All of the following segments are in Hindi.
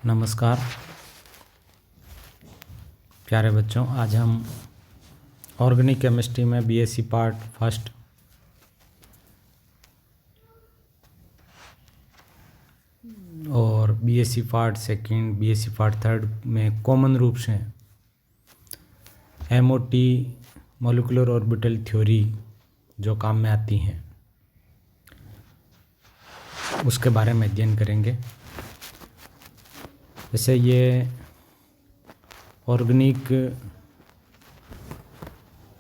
नमस्कार प्यारे बच्चों, आज हम ऑर्गेनिक केमिस्ट्री में बीएससी पार्ट फर्स्ट और BSc part second, BSc part third में कॉमन रूप से एमओटी मॉलिक्यूलर ऑर्बिटल थ्योरी जो काम में आती हैं उसके बारे में अध्ययन करेंगे। जैसे ये ऑर्गेनिक,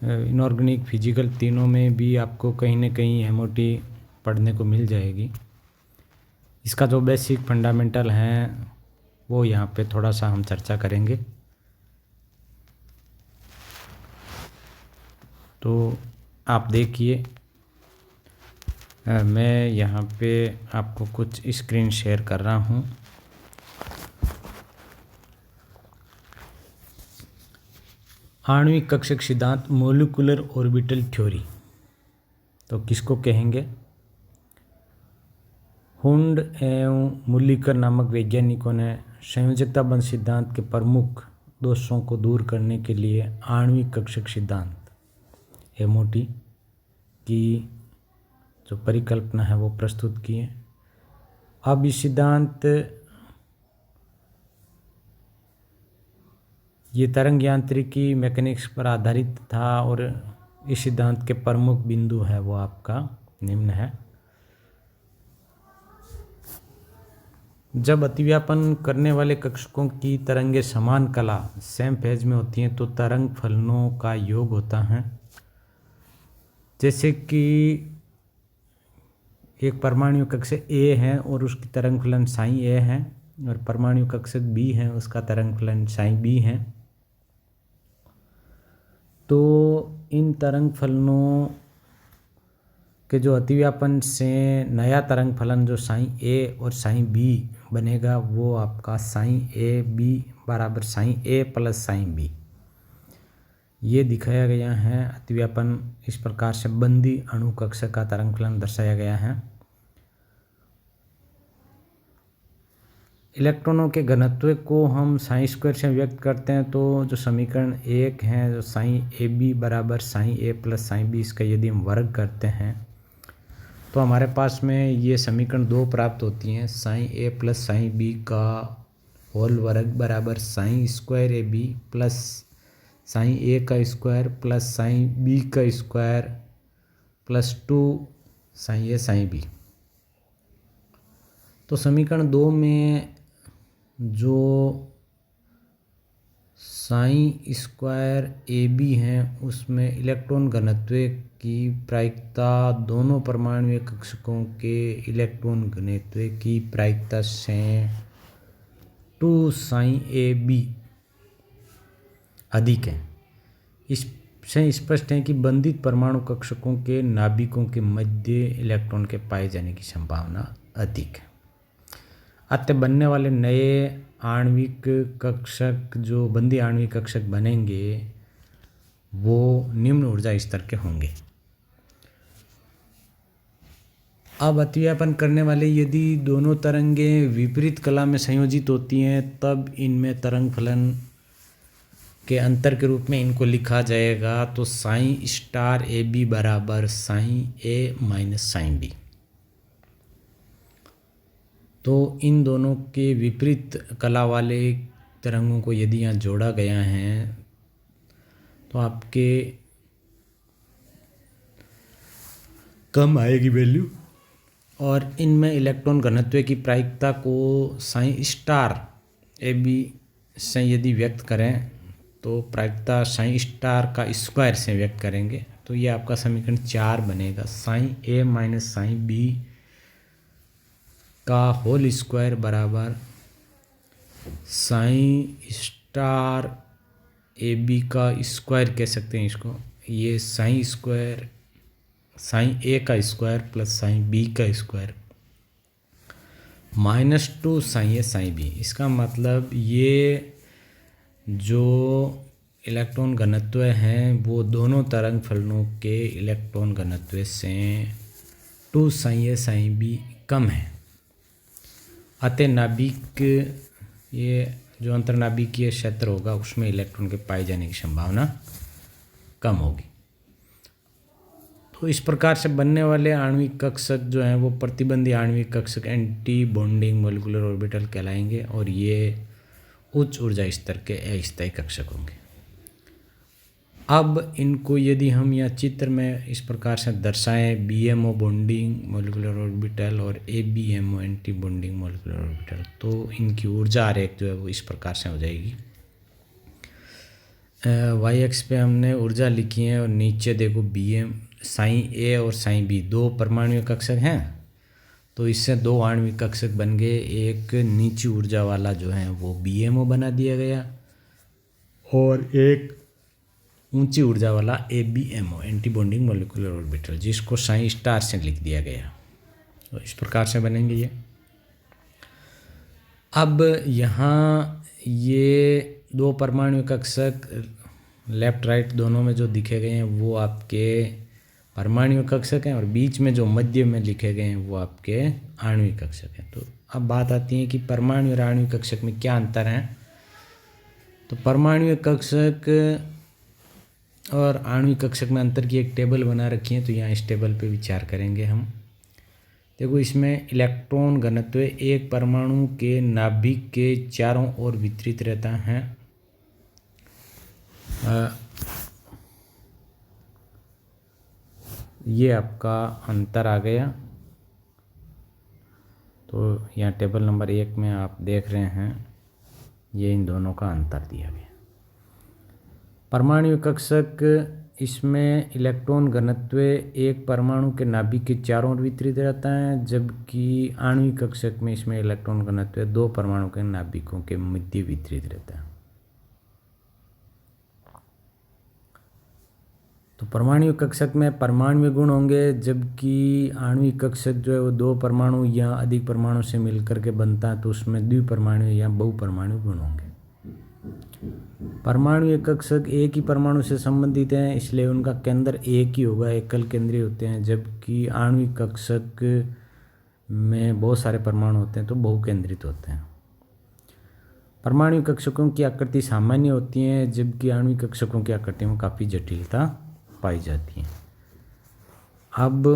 इनऑर्गेनिक, फिजिकल तीनों में भी आपको कहीं ना कहीं एमओटी पढ़ने को मिल जाएगी। इसका जो बेसिक फंडामेंटल हैं वो यहाँ पे थोड़ा सा हम चर्चा करेंगे। तो आप देखिए, मैं यहाँ पे आपको कुछ स्क्रीन शेयर कर रहा हूँ। आणविक कक्षक सिद्धांत, मॉलिक्यूलर ऑर्बिटल थ्योरी, तो किसको कहेंगे? हुंड एवं मुल्लिकर नामक वैज्ञानिकों ने संयोजकता बंध सिद्धांत के प्रमुख दोषों को दूर करने के लिए आणविक कक्षक सिद्धांत एमओटी की जो परिकल्पना है वो प्रस्तुत की है। अब इस सिद्धांत, ये तरंग यांत्रिकी मैकेनिक्स पर आधारित था और इस सिद्धांत के प्रमुख बिंदु है वो आपका निम्न है। जब अतिव्यापन करने वाले कक्षकों की तरंगें समान कला सेम फेज में होती हैं तो तरंग फलनों का योग होता है। जैसे कि एक परमाणु कक्षक ए है और उसकी तरंग फलन साई ए है और परमाणु कक्षक बी है, उसका तरंग फलन साई बी है। तो इन तरंग फलनों के जो अतिव्यापन से नया तरंग फलन जो साई ए और साई बी बनेगा वो आपका साई ए बी बराबर Sai A plus psi B, ये दिखाया गया है। अतिव्यापन इस प्रकार से बंदी अणु कक्षक का तरंग फलन दर्शाया गया है। इलेक्ट्रॉनों के घनत्व को हम साई स्क्वायर से व्यक्त करते हैं, तो जो समीकरण एक है जो साई ए बी बराबर Sai A plus psi B, इसका यदि हम वर्ग करते हैं तो हमारे पास में ये समीकरण दो प्राप्त होती हैं। Psi A plus psi B का होल वर्ग बराबर psi square A B plus psi A का स्क्वायर प्लस साई बी का square plus 2 psi A psi B. तो समीकरण 2 में जो साई स्क्वायर ए बी हैं उसमें इलेक्ट्रॉन घनत्व की प्रायिकता दोनों परमाणु कक्षकों के इलेक्ट्रॉन घनत्व की प्रायिकता से 2 साई ए बी अधिक है। इससे स्पष्ट है कि बंधित परमाणु कक्षकों के नाभिकों के मध्य इलेक्ट्रॉन के पाए जाने की संभावना अधिक है। अतः बनने वाले नए आणविक कक्षक, जो बंदी आणविक कक्षक बनेंगे, वो निम्न ऊर्जा स्तर के होंगे। अब अतिव्यापन करने वाले यदि दोनों तरंगें विपरीत कला में संयोजित होती हैं तब इनमें तरंग फलन के अंतर के रूप में इनको लिखा जाएगा। तो साई स्टार ए बी बराबर साई ए माइनस साई बी। तो इन दोनों के विपरीत कला वाले तरंगों को यदि यहाँ जोड़ा गया है तो आपके कम आएगी वैल्यू, और इनमें इलेक्ट्रॉन घनत्व की प्रायिकता को साई स्टार ए बी से यदि व्यक्त करें तो प्रायिकता साई स्टार का स्क्वायर से व्यक्त करेंगे। तो ये आपका समीकरण 4 बनेगा। साई ए माइनस साई बी का होल स्क्वायर बराबर साई स्टार ए बी का स्क्वायर कह सकते हैं इसको। ये साई स्क्वायर, साई ए का स्क्वायर प्लस साई बी का square minus 2 psi A psi B. इसका मतलब ये जो इलेक्ट्रॉन घनत्व हैं वो दोनों तरंग फलनों के इलेक्ट्रॉन घनत्व से 2 साई ए साई बी कम है। अतः नाभिक ये जो अंतर्नाभिकीय क्षेत्र होगा उसमें इलेक्ट्रॉन के पाए जाने की संभावना कम होगी। तो इस प्रकार से बनने वाले आणविक कक्षक जो हैं वो प्रतिबंधी आणविक कक्षक एंटी बॉन्डिंग मॉलिक्यूलर ऑर्बिटल कहलाएंगे और ये उच्च ऊर्जा स्तर के अस्थायी कक्षक होंगे। अब इनको यदि हम यहाँ चित्र में इस प्रकार से दर्शाएं, BMO बॉन्डिंग मॉलिक्यूलर ऑर्बिटल और ABMO anti bonding molecular orbital, तो इनकी ऊर्जा आरेख जो है वो इस प्रकार से हो जाएगी। y अक्ष पे हमने ऊर्जा लिखी है और नीचे देखो साई A और साई B दो परमाणु कक्षक हैं, तो इससे दो आणविक कक्षक बन गए। एक नीची ऊर्जा वाला जो है वो BMO बना दिया गया और एक ऊंची ऊर्जा वाला ABMO anti bonding molecular orbital, जिसको साई स्टार से लिख दिया गया। तो इस प्रकार से बनेंगे ये। अब यहाँ ये दो परमाणु कक्षक लेफ्ट राइट दोनों में जो दिखे गए हैं वो आपके परमाणु कक्षक हैं और बीच में जो मध्य में लिखे गए हैं वो आपके आणविक कक्षक हैं। तो अब बात आती है कि परमाणु और आणविक कक्षक में क्या अंतर है। तो परमाणु कक्षक और आणविक कक्षक में अंतर की एक टेबल बना रखी है, तो यहाँ इस टेबल पे विचार करेंगे हम। देखो इसमें इलेक्ट्रॉन घनत्व एक परमाणु के नाभिक के चारों ओर वितरित रहता है। ये आपका अंतर आ गया। तो यहाँ टेबल नंबर 1 में आप देख रहे हैं ये इन दोनों का अंतर दिया गया। परमाणु कक्षक इसमें इलेक्ट्रॉन घनत्व एक परमाणु के नाभिक के चारों ओर वितरित रहता है, जबकि आणविक कक्षक में इसमें इलेक्ट्रॉन घनत्व दो परमाणु के नाभिकों के मध्य वितरित रहता है। तो परमाणु कक्षक में परमाणु गुण होंगे, जबकि आणविक कक्षक जो है वो दो परमाणु या अधिक परमाणु से मिलकर के बनता है, तो उसमें द्विपरमाणु या बहुपरमाणु गुण होंगे। परमाणु कक्षक एक ही परमाणु से संबंधित हैं, इसलिए उनका केंद्र एक ही होगा, एकल केंद्रीय होते हैं, जबकि आणविक कक्षक में बहुत सारे परमाणु होते हैं तो बहुकेंद्रित होते हैं। परमाणु कक्षकों की आकृति सामान्य होती है, जबकि आणविक कक्षकों की आकृति में काफ़ी जटिलता पाई जाती है। अब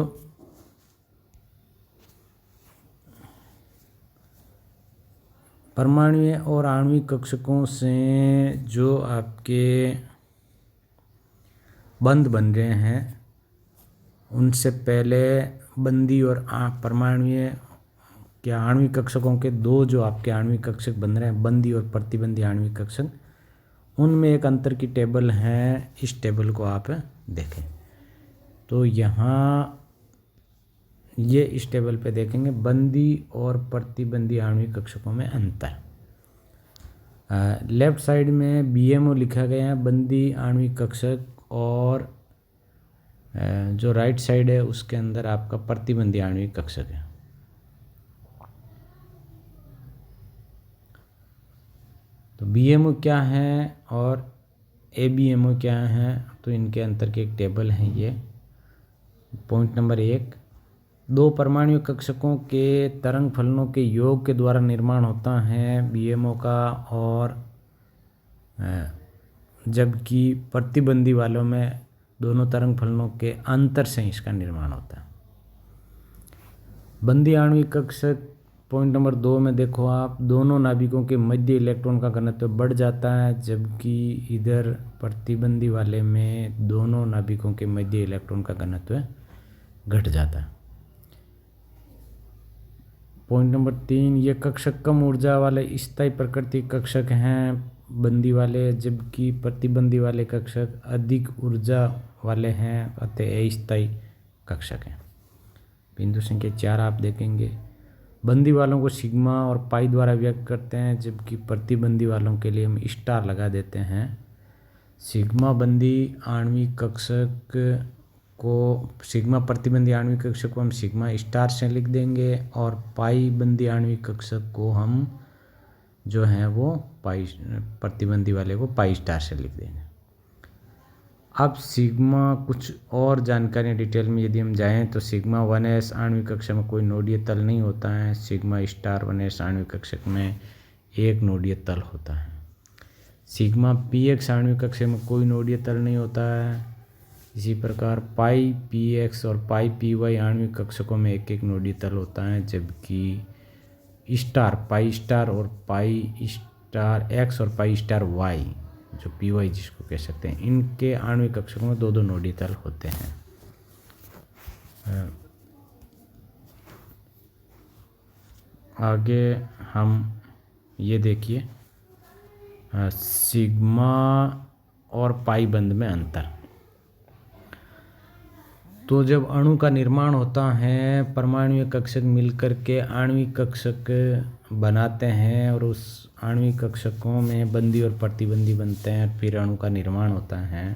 परमाणु और आणविक कक्षकों से जो आपके बंध बन रहे हैं उनसे पहले बंदी और परमाणु क्या आणविक कक्षकों के दो जो आपके आणविक कक्षक बन रहे हैं, बंदी और प्रतिबंधी आणविक कक्षक, उनमें एक अंतर की टेबल है। इस टेबल को आप देखें तो यहाँ ये इस टेबल पे देखेंगे बंदी और प्रतिबंधी आणविक कक्षकों में अंतर। लेफ्ट साइड में BMO लिखा गया है बंदी आणविक कक्षक, और जो राइट साइड है उसके अंदर आपका प्रतिबंधी आणविक कक्षक है। तो BMO क्या है और ABMO क्या है, तो इनके अंतर की एक टेबल है ये। पॉइंट नंबर 1, दो परमाणु कक्षकों के तरंग फलनों के योग के द्वारा निर्माण होता है BMO का, और जबकि प्रतिबंधी वालों में दोनों तरंग फलनों के अंतर से इसका निर्माण होता है। बंदी आणविक कक्षक पॉइंट नंबर 2 में देखो आप, दोनों नाभिकों के मध्य इलेक्ट्रॉन का घनत्व बढ़ जाता है, जबकि इधर प्रतिबंधी वाले में दोनों नाभिकों के मध्य इलेक्ट्रॉन का घनत्व घट जाता है। पॉइंट नंबर 3, ये कक्षक कम ऊर्जा वाले स्थायी प्रकृति कक्षक हैं बंदी वाले, जबकि प्रतिबंधी वाले कक्षक अधिक ऊर्जा वाले हैं, अतः अस्थायी कक्षक हैं। बिंदु संख्या 4 आप देखेंगे, बंदी वालों को सिग्मा और पाई द्वारा व्यक्त करते हैं, जबकि प्रतिबंधी वालों के लिए हम स्टार लगा देते हैं। सिग्मा बंदी आणविक कक्षक को, सिग्मा प्रतिबंधी आणविक कक्षक को हम सिग्मा स्टार से लिख देंगे, और पाई बंदी आणविक कक्षक को हम जो है वो पाई प्रतिबंधी वाले को पाई स्टार से लिख देंगे। अब सिग्मा कुछ और जानकारी डिटेल में यदि हम जाएं तो सिग्मा 1s आणविक कक्षक में कोई नोडीय तल नहीं होता है। सिग्मा स्टार 1s आणविक कक्षक में एक नोडीय तल होता है। सिग्मा पी एक्स आणविक कक्षक में कोई नोडीय तल नहीं होता है। इसी प्रकार पाई पी एक्स और पाई पी वाई आणविक कक्षकों में एक एक नोडीय तल होता है, जबकि स्टार पाई स्टार और पाई स्टार एक्स और पाई स्टार वाई जो पी वाई जिसको कह सकते हैं, इनके आणविक कक्षकों में दो दो नोडीय तल होते हैं। आगे हम ये देखिए सिग्मा और पाई बंध में अंतर। तो जब अणु का निर्माण होता है, परमाणुीय कक्षक मिलकर के आणविक कक्षक बनाते हैं और उस आणविक कक्षकों में बंदी और प्रतिबंधी बनते हैं, फिर अणु का निर्माण होता है।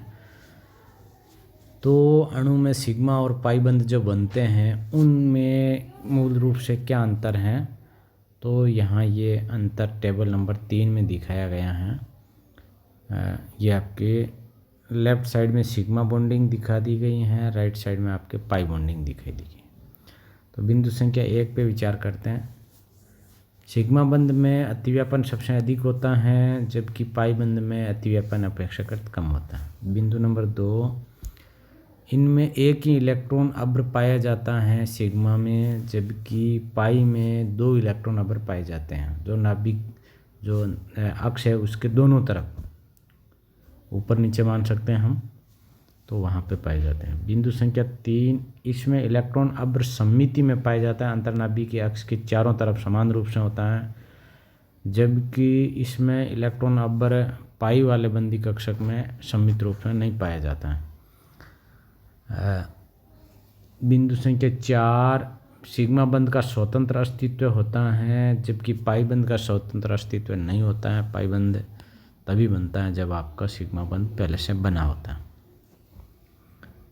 तो अणु में सिग्मा और पाई बंध जो बनते हैं उनमें मूल रूप से क्या अंतर हैं, तो यहाँ ये अंतर टेबल नंबर 3 में दिखाया गया है। ये आपके लेफ़्ट साइड में सिग्मा बॉन्डिंग दिखा दी गई है, राइट साइड में आपके पाई बॉन्डिंग दिखाई दी गई। तो बिंदु संख्या 1 पे विचार करते हैं। सिग्मा बंध में अतिव्यापन सबसे अधिक होता है, जबकि पाई बंध में अतिव्यापन अपेक्षाकृत कम होता है। बिंदु नंबर 2, इनमें एक ही इलेक्ट्रॉन अभ्र पाया जाता है सिग्मा में, जबकि पाई में 2 इलेक्ट्रॉन अभ्र पाए जाते हैं। जो नाभिक जो अक्ष है उसके दोनों तरफ, ऊपर नीचे मान सकते हैं हम, तो वहाँ पे पाए जाते हैं। बिंदु संख्या 3, इसमें इलेक्ट्रॉन अभ्र सममिति में पाया जाता है, अंतर्नाभिक के अक्ष के चारों तरफ समान रूप से होता है, जबकि इसमें इलेक्ट्रॉन अभ्र पाई वाले बंदी कक्षक में सममित रूप से नहीं पाया जाता है। बिंदु संख्या 4, सिग्मा बंध का स्वतंत्र अस्तित्व होता है, जबकि पाई बंध का स्वतंत्र अस्तित्व नहीं होता है। पाई बंध तभी बनता है जब आपका सिग्मा बंध पहले से बना होता है।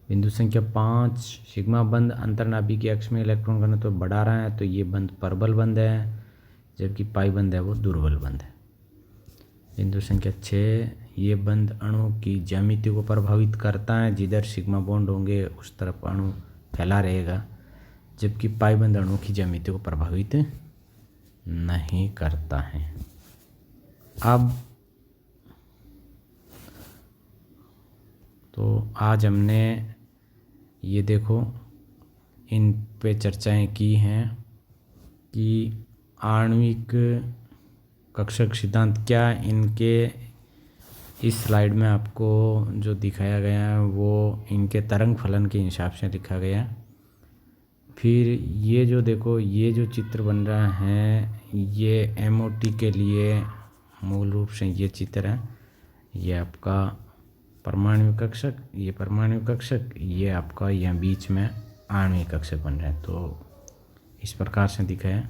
बिंदु संख्या 5, सिग्मा बंध अंतर्नाभिक के अक्ष में इलेक्ट्रॉन घनत्व बढ़ा रहा है, तो ये बंध प्रबल बंध है, जबकि पाई बंध है वो दुर्बल बंध है। बिंदु संख्या 6, ये बंध अणु की ज्यामिति को प्रभावित करता है, जिधर सिग्मा बॉन्ड होंगे उस तरफ अणु फैला रहेगा, जबकि पाई बंध अणु की ज्यामिति को प्रभावित नहीं करता है। अब तो आज हमने ये देखो इन पे चर्चाएं की हैं कि आणविक कक्षक सिद्धांत क्या, इनके इस स्लाइड में आपको जो दिखाया गया है वो इनके तरंग फलन के हिसाब से लिखा गया। फिर ये जो देखो ये जो चित्र बन रहा है ये MOT के लिए मूल रूप से ये चित्र है। ये आपका परमाणु कक्षक, ये परमाणु कक्षक, ये आपका यहाँ बीच में आणविक कक्षक बन रहा है। तो इस प्रकार से दिखा है।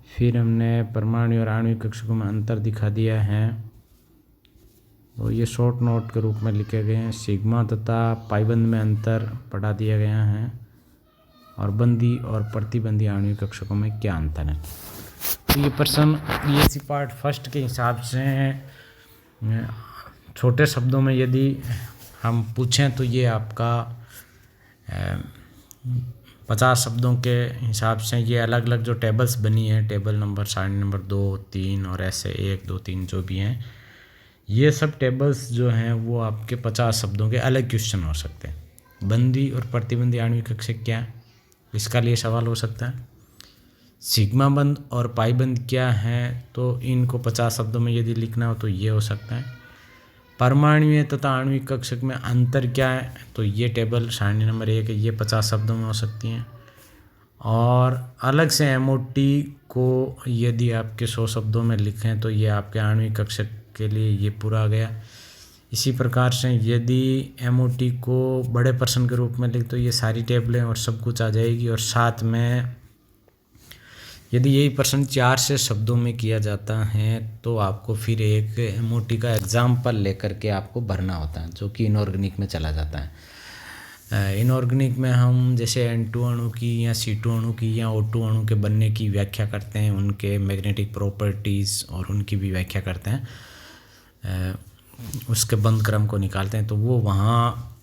फिर हमने परमाणु और आणविक कक्षकों में अंतर दिखा दिया है, तो ये शॉर्ट नोट के रूप में लिखे गए हैं। सिग्मा तथा पाईबंद में अंतर पढ़ा दिया गया है, और बंदी और प्रतिबंधी आणविक कक्षकों में क्या अंतर है। तो ये प्रश्न ये सी पार्ट फर्स्ट के हिसाब से छोटे शब्दों में यदि हम पूछें तो ये आपका 50 शब्दों के हिसाब से ये अलग अलग जो टेबल्स बनी है, टेबल नंबर सारणी नंबर 2, 3 और ऐसे 1, 2, 3 जो भी हैं, ये सब टेबल्स जो हैं वो आपके 50 शब्दों के अलग क्वेश्चन हो सकते हैं। बंदी और प्रतिबंधी आणविक कक्षक क्या है, इसका लिए सवाल हो सकता है। सिग्मा बंद और पाई बंद क्या है, तो इनको 50 शब्दों में यदि लिखना हो तो ये हो सकता है। परमाणुीय तथा आणविक कक्षक में अंतर क्या है, तो ये टेबल सारणी नंबर 1 है, ये 50 शब्दों में हो सकती हैं। और अलग से MOT को यदि आपके 100 शब्दों में लिखें तो ये आपके आणविक कक्षक के लिए ये पूरा आ गया। इसी प्रकार से यदि MOT को बड़े प्रश्न के रूप में लिख तो ये सारी टेबलें और सब कुछ आ जाएगी। और साथ में यदि यही प्रश्न 4 से शब्दों में किया जाता है तो आपको फिर एक MOT का एग्जाम्पल लेकर के आपको भरना होता है, जो कि इनऑर्गेनिक में चला जाता है। इनऑर्गेनिक में हम जैसे N2 अणु की या C2 अणु की या O2 अणु के बनने की व्याख्या करते हैं, उनके मैग्नेटिक प्रॉपर्टीज़ और उनकी भी व्याख्या करते हैं, उसके बंध क्रम को निकालते हैं। तो वो वहाँ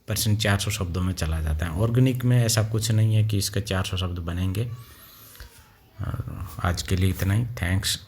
परसेंट 400 शब्दों में चला जाता है। ऑर्गेनिक में ऐसा कुछ नहीं है कि इसके 400 शब्द बनेंगे। आज के लिए इतना ही। थैंक्स।